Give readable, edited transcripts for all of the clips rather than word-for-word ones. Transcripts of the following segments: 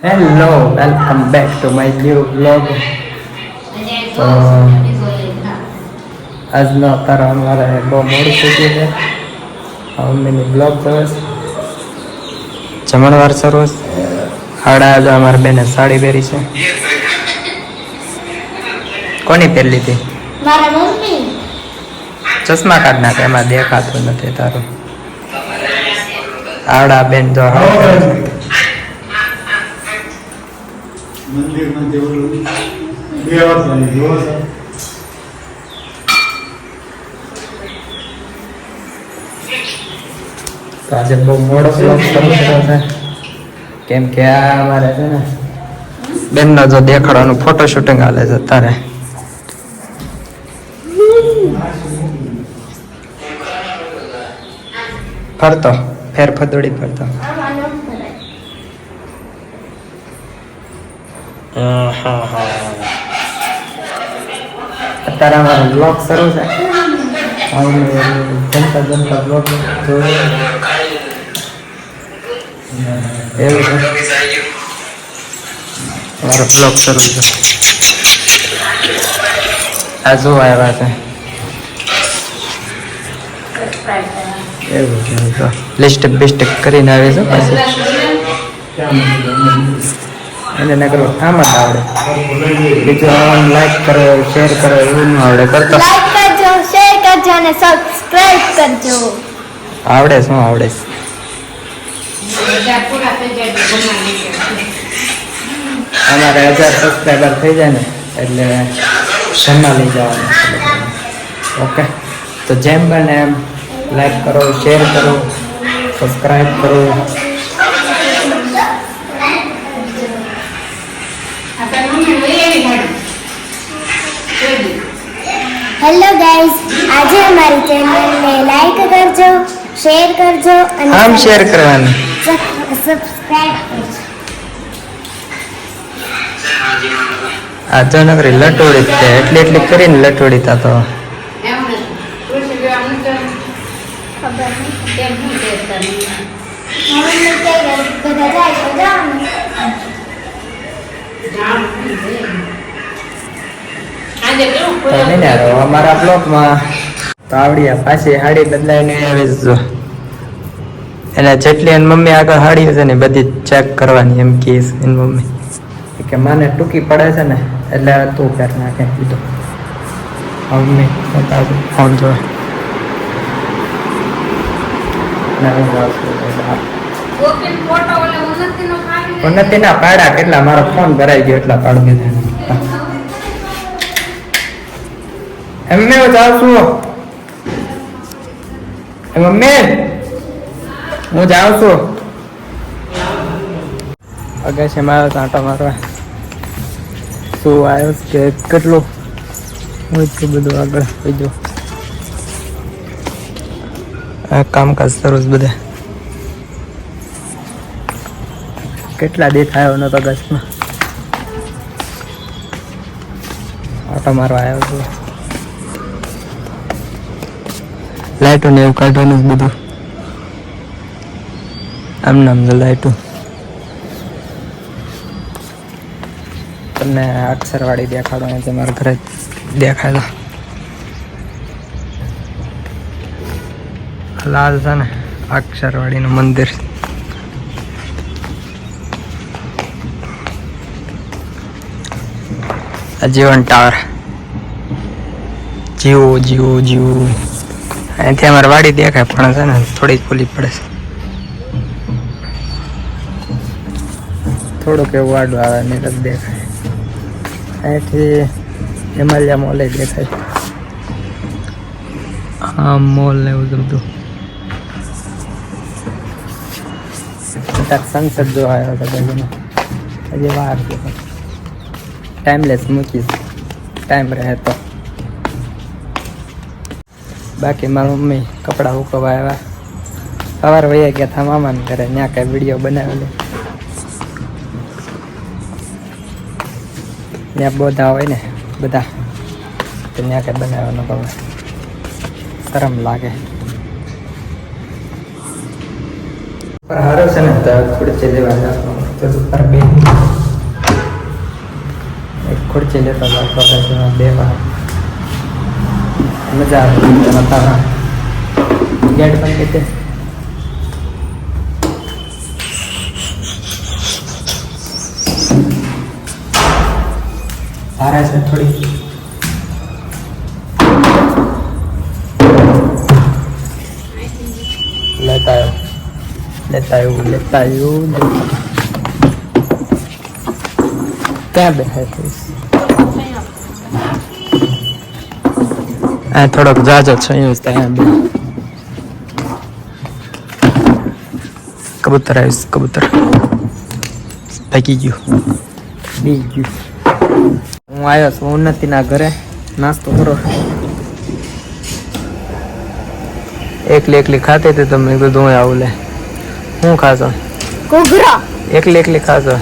Hello welcome back to my new vlog. તો આજનો તારો અમારે બહુ મોડું થઈ ગયું છે. મમ્મીની બ્લોગ સરસ જમણવાર સરસ હાડા આજે અમારા બેને સાડી પહેરી છે. કોની પહેરી લીધી? મારા મમ્મી. ચશ્મા કાઢ નાખે, એમાં દેખાતું નથી તારું. હાડા બેન જો મંદિરમાં જેવું બે વર્ષ જોવો છો. તો આજે બહુ મોડો બ્લોગ શરૂ થયો છે, કેમ કે આ અમારે છે ને બેનનો જો દેખાડવાનું ફોટો શૂટિંગ હાલે છે તારે. ફરતો ફેર ફદોડી ફરતો. અત્યારે અમારો બ્લોગ શરૂ છે. જનતા જનતા બ્લોગ એવું છે. અમારો બ્લોગ શરૂ છે. આ જોવા આવ્યા છે એવું છે. લિસ્ટ બિસ્ટ કરીને આવે છે પછી એને નકર આમ જ આવડે, બીજું લાઈક કરો શેર કરો એવું ન આવડે. કરતો લાઈક કરજો, શેર કરજો અને સબસ્ક્રાઇબ કરજો. આવડે શું આવડે? અમારે 1000 સબસ્ક્રાઈબર થઈ જાય ને એટલે જમવા લઈ જવાનું. ઓકે, તો જેમ બને એમ લાઈક કરો, શેર કરો, સબસ્ક્રાઈબ કરો. હેલો ગાઈઝ, આજે અમારી ચેનલને લાઈક કરજો, શેર કરજો અને આમ શેર કરવાનું. સબસ્ક્રાઇબ કરજો. આ જો નકરી લટોડી જ છે, એટલી એટલી કરીને લટોડી તા તો ખબર નહીં મમ્મી કહે બધા જાય તો જવાનું. અમારા બ્લોકમાં તો આવડી પાછી હાડી બદલાઈને આવે જો. એને જેટલી એની મમ્મી આગળ હાડી છે ને બધી ચેક કરવાની એમ કે એની મમ્મી કે મને ટૂંકી પડે છે ને એટલે તું પહેર નાખે કીધું. મમ્મી ફોન જોવે નથી ના પાડા કેટલા, મારો ફોન ભરાઈ ગયો એટલા પાડ દીધા. એમ મેં જાઉં છું, મમ્મી હું જાઉં છું. અગાશી મારો આંટો મારવા શું આવ્યો કે કેટલું હું છું બધું આગળ બીજું કામકાજ સરસ બધે. કેટલા દેખાયો નતો અગાશમાં આંટો મારવા આવ્યો છું. લાઈટો ને એવું કાઢવાનું બધું આમ નામ લાઈટો. તમને અક્ષરવાળી દેખાડવાની છે, મારા ઘરે દેખાય લાલ છે ને અક્ષરવાળીનું મંદિર. જીવન ટાવર જીવો જીવો જીવો. અહીંથી અમારે વાડી દેખાય પણ છે ને થોડીક ખુલ્લી પડે છે, થોડુંક એવું વાડું આવે ને જ દેખાય. અહીંથી હિમાલયા મોલ દેખાય. હા મોલ ને એવું બધું. સનસેટ જોવા આવ્યો હતો હજી વાર છે. ટાઈમલેસ મૂકીશ ટાઈમ રહે તો. બાકી મારી મમ્મી કપડાં હુકવા આવ્યા. સવાર વયા ગયા હતા મામાને ઘરે, ત્યાં કાંઈ વિડીયો બનાવેલો. ત્યાં બધા હોય ને બધા તો ત્યાં કાંઈ બનાવવાનો ખબર શરમ લાગે. હારો છે ને તો ખુરચી લેવા જવાનું. સ્ટેજ ઉપર બે એક ખુરચી લેતા હતા પ્રોફેશનમાં બેવા મજા આવે વાતાવરણ ગેટ પણ કીધે ભારે છે થોડી લેતા આવ્યો ક્યાં બેઠા થઈશ આ થોડોક જાજો છે અહીંયા ત્યાં બે કબૂતર આવીશ કબૂતર ભાગી ગયું બી ગયું હું આવ્યો છું ઉન્નતિના ઘરે નાસ્તો કરો એકલી ખાતી હતી તો મેં કીધું હું આવું લે શું ખાશો ઘૂઘરો એકલી ખાશો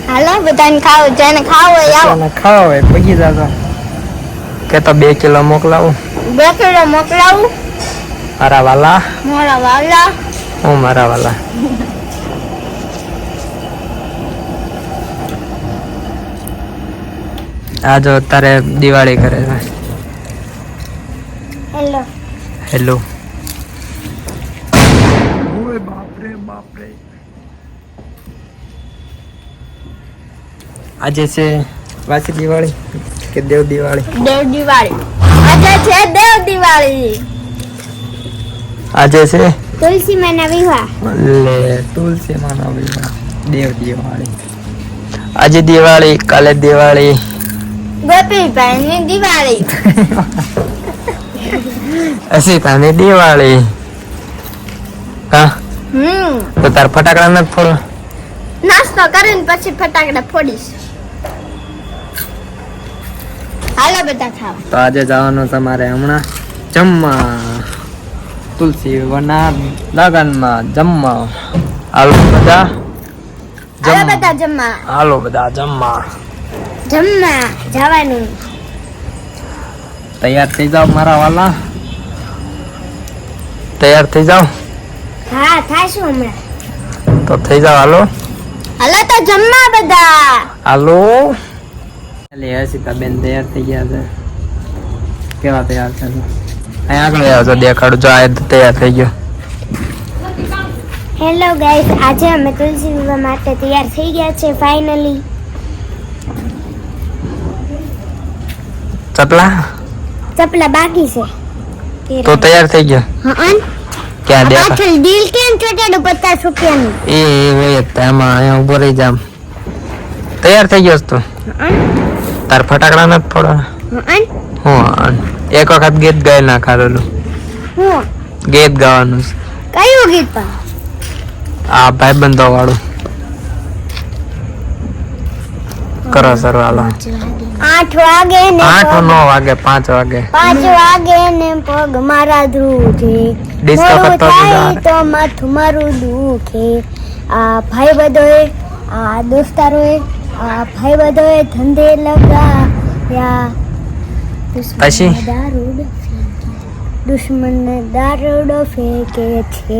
હાલો બધાને ખાવ જેને ખાવ હોય આવો ખાવા હોય પગી જાતો કે તો 2 કિલો મોકલાવું 2 કિલો મોકલાવું મારા વાલા હું મારા વાલા આ જો તારે દિવાળી કરે છે હેલો હેલો ઓય બાપરે આજે છે વાસી દિવાળી કે દેવ દિવાળી આજે છે દેવ દિવાળી આજે છે તુલસી માના વિવાહ લે તુલસી માના વિવાહ દેવ દિવાળી આજે દિવાળી કાલે દિવાળી ગોપીભાઈની દિવાળી અસીતાની દિવાળી હા તો તાર ફટાકડા નથી ફોડવા નાસ્તો કરીને પછી ફટાકડા ફોડીશ હાલો બધા ખાવ તો આજે જવાનું તમારે હમણાં જમવા તુલસી વના લગનમાં જમવા હાલો બધા જમવા હાલો બધા જમવા જવાનું તૈયાર થઈ જાઓ મારા વાલા તૈયાર થઈ જાઓ હા થાશું હમણાં તો થઈ જાઓ હાલો તો જમવા બધા હાલો એટલે હસીતા બેન તૈયાર થઈ ગયા છે કેવા તૈયાર છે અહીં આગળ આવજો દેખાડું જો આ તૈયાર થઈ ગયો હેલો ગાઈસ આજે અમે તુલસી વિવાહ માટે તૈયાર થઈ ગયા છે ફાઇનલી ચપલા બાકી છે તો તૈયાર થઈ ગયો ક્યાં દેખા પાછળ ડીલ કેમ ચોટાડું 50 રૂપિયાનું એ એમાં અહીંયા ઉભો રહી જામ તૈયાર થઈ ગયો તો તાર ફટાકડા નથી ફોડવા હું એક વખત ગીત ગાઈ નાખાડેલું ગીત ગાવાનું છે કયું ગીત પણ આ ભાઈબંધો વાળું કરો સર વાલો 8 વાગે ને 8 9 વાગે 5 વાગે 5 વાગે ને પગ મારા ધ્રુજે ડિસ્કો કરતો તો માથું મારું દુખે આ ભાઈ બધોએ આ દોસ્તારોએ આ ભાઈ બધોએ ધંધે લગાવ્યા પછી દુશ્મનને દારૂડો ફેંકે છે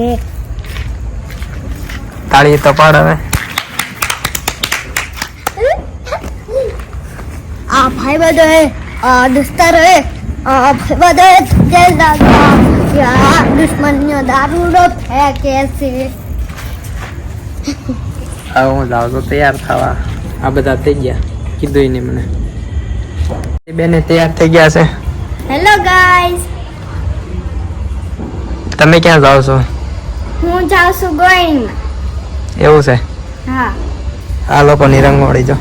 તાળી તો પાડ હવે આ ભાઈ બધોએ આ દોસ્તારોએ આ ભાઈ બધોએ ધંધે લગાવ્યા દુશ્મનનો દારૂડો ફેંકે છે હવે હું જાઉં તો તૈયાર થવા આ બધા થઈ ગયા કીધું ને મને બેને તૈયાર થઈ ગયા છે હેલો ગાઈસ તમે ક્યાં જાઓ છો હું જાઉં છું ગોઈન એવું છે હા આ લોકોની રંગોળી જો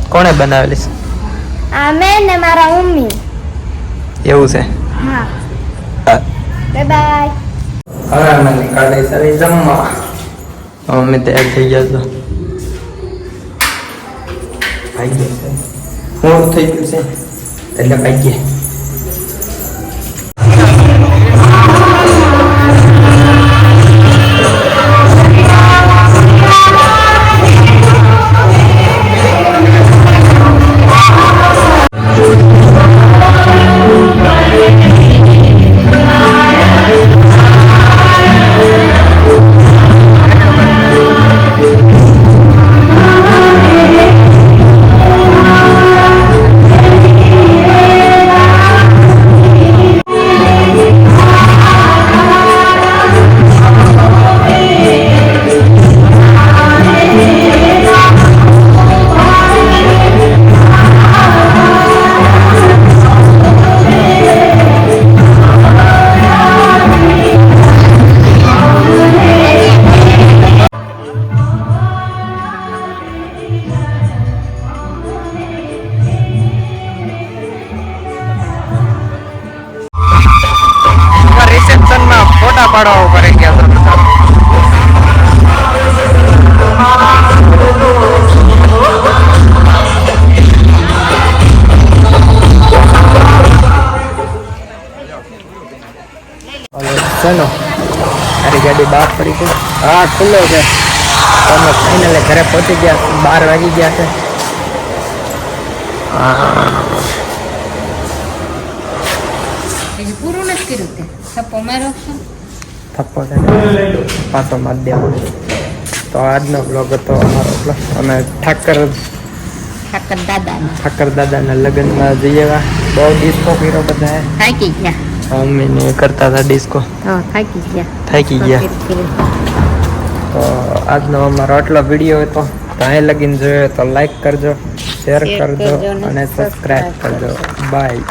કોણે બનાવેલી છે આ મેં ને મારા મમ્મી એવું છે હા બાય બાય હવે અમે નીકળી સારી જમવા અમે તૈયાર થઈ ગયા છો ભાઈ ગયા છે મોડું થઈ ગયું છે એટલે ભાઈ ગયા ફોટા પાડવા ઉપર રહી ગયા હતા બધા. ચલો મારી ગાડી બહાર પડી ગઈ. હા ખુલ્લો છે. તો અમે ફાઇનલી ઘરે પહોંચી ગયા. 12 વાગી ગયા છે. હજી પૂરું નથી કર્યું તે થપ્પો માર્યો છે થપ્પો છે પાછો મારી દેવો. તો આજનો બ્લોગ હતો અમારો બ્લોગ. અમે ઠાકર દાદાના લગ્નમાં જઈએ. બહુ ડિસ્કો કર્યો બધાએ. થાકી ગયા મમ્મીને કરતા હતા ડિસ્કો. થાકી ગયા. તો આજનો અમારો આટલો વિડીયો હતો. તો અહીં લગીને જોયો તો લાઈક કરજો, શેર કરજો અને સબસ્ક્રાઈબ કરજો. બાય.